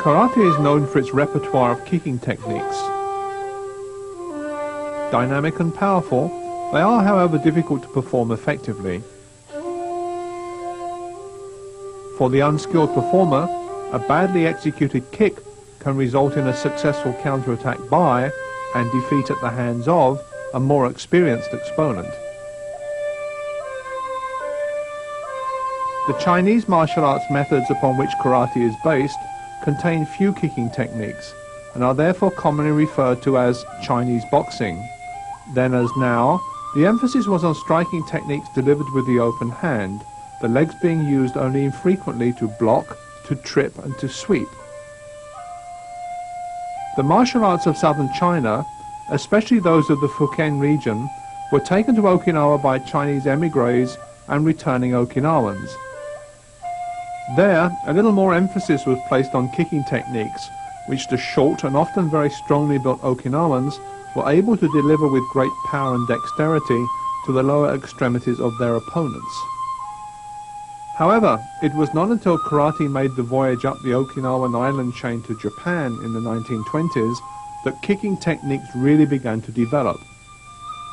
Karate is known for its repertoire of kicking techniques. Dynamic and powerful, they are, however, difficult to perform effectively. For the unskilled performer, a badly executed kick can result in a successful counterattack by, and defeat at the hands of, a more experienced exponent. The Chinese martial arts methods upon which karate is based contain few kicking techniques, and are therefore commonly referred to as Chinese boxing. Then as now, the emphasis was on striking techniques delivered with the open hand, the legs being used only infrequently to block, to trip and to sweep. The martial arts of southern China, especially those of the Fujian region, were taken to Okinawa by Chinese emigres and returning Okinawans. There, a little more emphasis was placed on kicking techniques, which the short and often very strongly built Okinawans were able to deliver with great power and dexterity to the lower extremities of their opponents. However, it was not until karate made the voyage up the Okinawan island chain to Japan in the 1920s that kicking techniques really began to develop.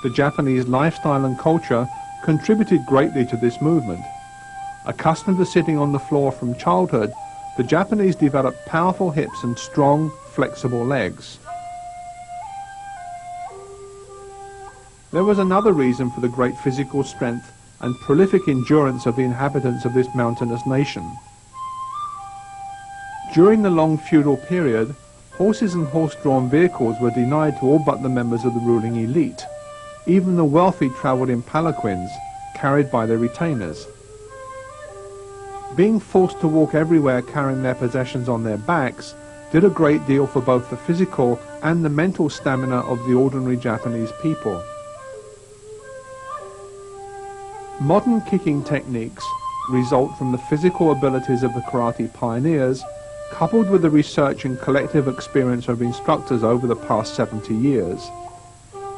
The Japanese lifestyle and culture contributed greatly to this movement. Accustomed to sitting on the floor from childhood, the Japanese developed powerful hips and strong, flexible legs. There was another reason for the great physical strength and prolific endurance of the inhabitants of this mountainous nation. During the long feudal period, horses and horse-drawn vehicles were denied to all but the members of the ruling elite. Even the wealthy travelled in palanquins, carried by their retainers. Being forced to walk everywhere carrying their possessions on their backs did a great deal for both the physical and the mental stamina of the ordinary Japanese people. Modern kicking techniques result from the physical abilities of the karate pioneers, coupled with the research and collective experience of instructors over the past 70 years.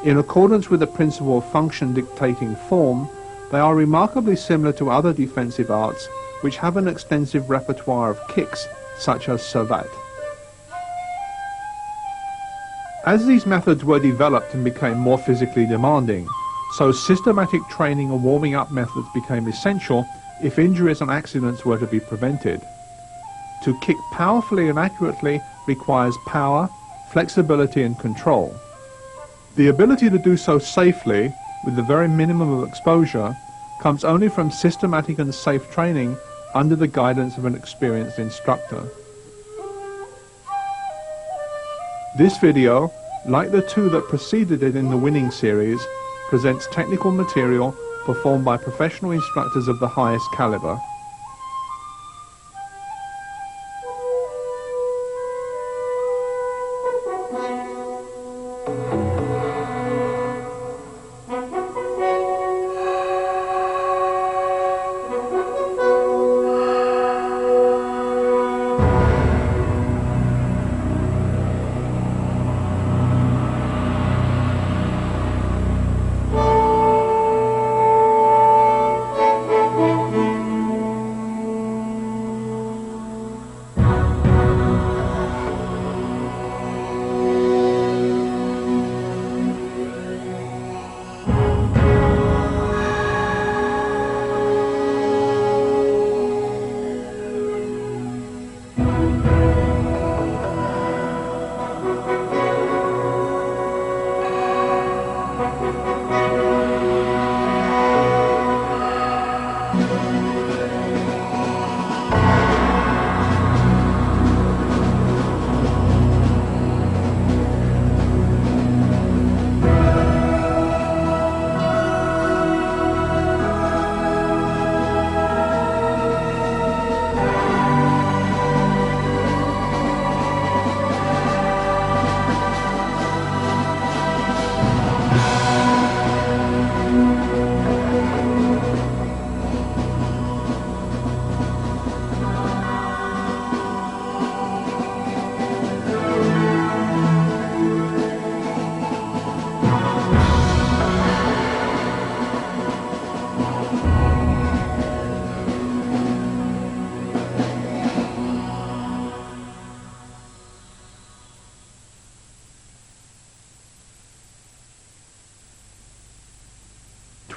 In accordance with the principle of function dictating form, they are remarkably similar to other defensive arts which have an extensive repertoire of kicks, such as savate. As these methods were developed and became more physically demanding, so systematic training and warming up methods became essential if injuries and accidents were to be prevented. To kick powerfully and accurately requires power, flexibility and control. The ability to do so safely, with the very minimum of exposure, comes only from systematic and safe training under the guidance of an experienced instructor. This video, like the two that preceded it in the winning series, presents technical material performed by professional instructors of the highest caliber.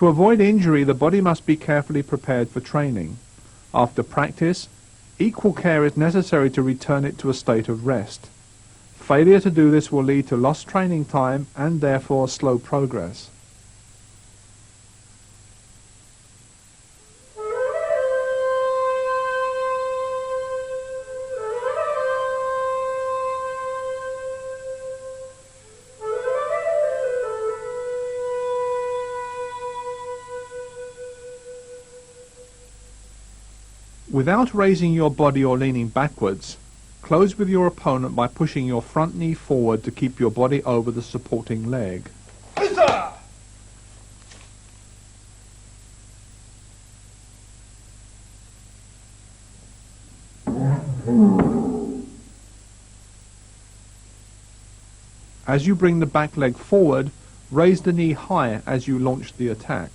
To avoid injury, the body must be carefully prepared for training. After practice, equal care is necessary to return it to a state of rest. Failure to do this will lead to lost training time and therefore slow progress. Without raising your body or leaning backwards, close with your opponent by pushing your front knee forward to keep your body over the supporting leg. As you bring the back leg forward, raise the knee high as you launch the attack.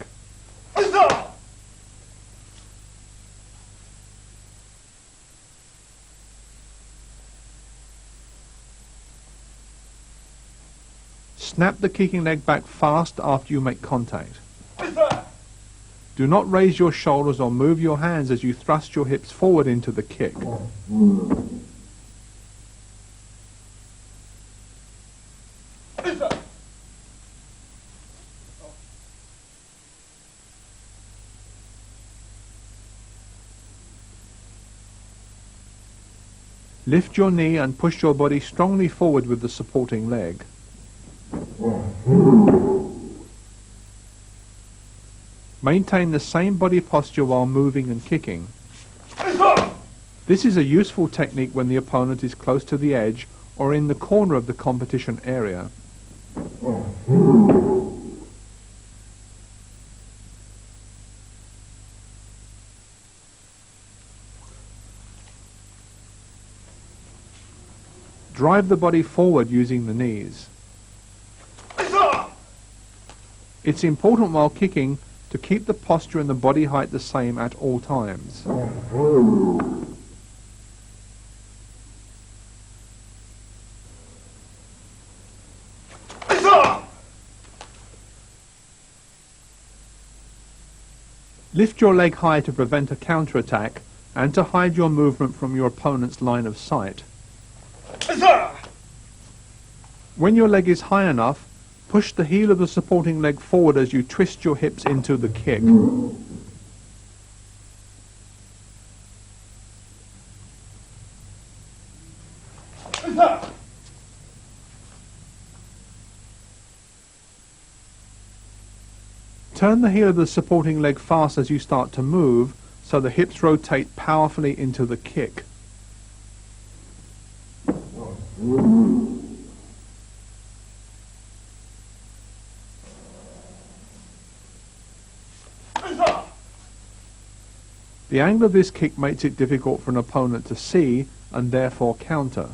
Snap the kicking leg back fast after you make contact. Do not raise your shoulders or move your hands as you thrust your hips forward into the kick. Lift your knee and push your body strongly forward with the supporting leg. Maintain the same body posture while moving and kicking. This is a useful technique when the opponent is close to the edge or in the corner of the competition area. Drive the body forward using the knees. It's important while kicking to keep the posture and the body height the same at all times. Lift your leg high to prevent a counterattack and to hide your movement from your opponent's line of sight. When your leg is high enough, push the heel of the supporting leg forward as you twist your hips into the kick. Turn the heel of the supporting leg fast as you start to move, so the hips rotate powerfully into the kick. The angle of this kick makes it difficult for an opponent to see and therefore counter.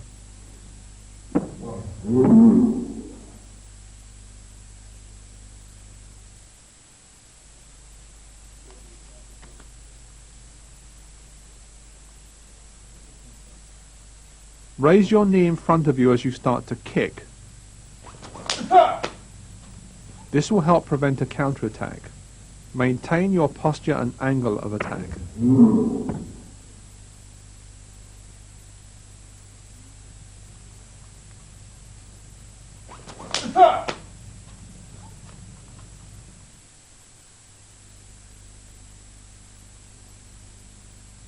Raise your knee in front of you as you start to kick. This will help prevent a counterattack. Maintain your posture and angle of attack.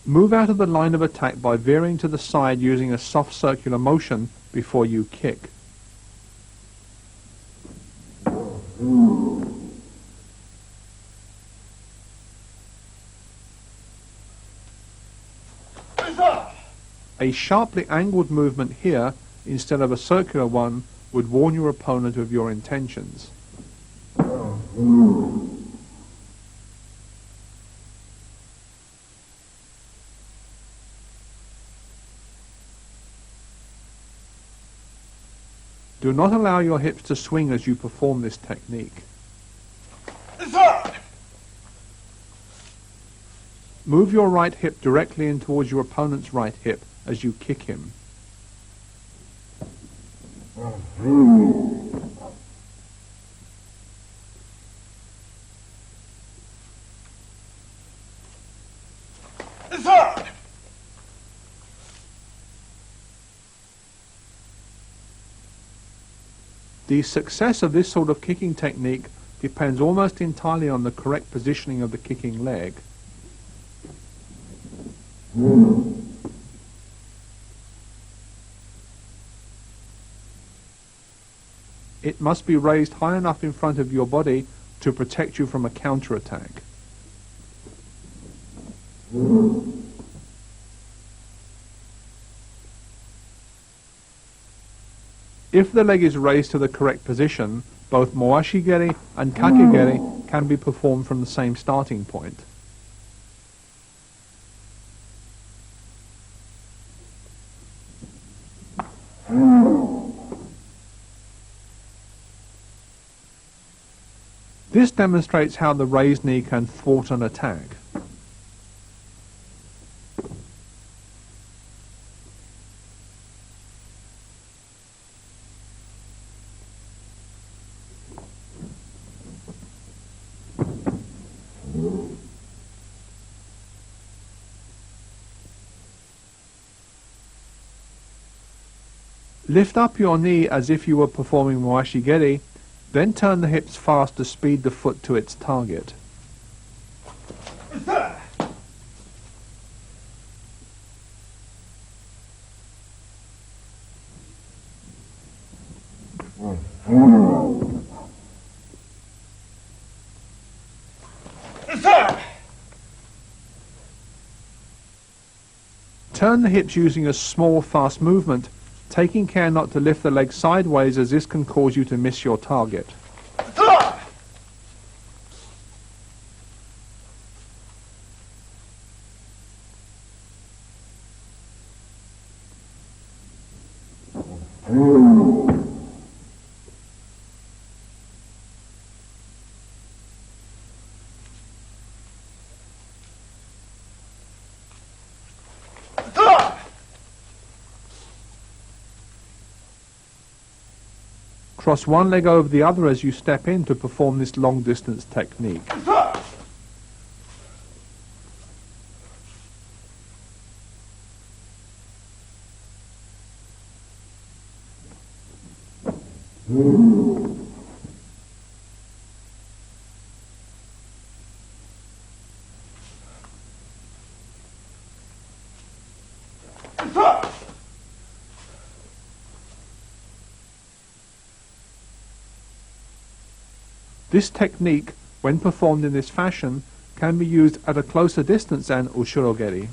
Move out of the line of attack by veering to the side using a soft circular motion before you kick. A sharply angled movement here, instead of a circular one, would warn your opponent of your intentions. Do not allow your hips to swing as you perform this technique. Move your right hip directly in towards your opponent's right hip as you kick him. The success of this sort of kicking technique depends almost entirely on the correct positioning of the kicking leg. It must be raised high enough in front of your body to protect you from a counterattack. If the leg is raised to the correct position, both moashigeri and kakegeri can be performed from the same starting point. This demonstrates how the raised knee can thwart an attack. Lift up your knee as if you were performing moashigeri, then turn the hips fast to speed the foot to its target. Turn the hips using a small, fast movement, taking care not to lift the leg sideways, as this can cause you to miss your target. Cross one leg over the other as you step in to perform this long distance technique. This technique, when performed in this fashion, can be used at a closer distance than ushurogeri.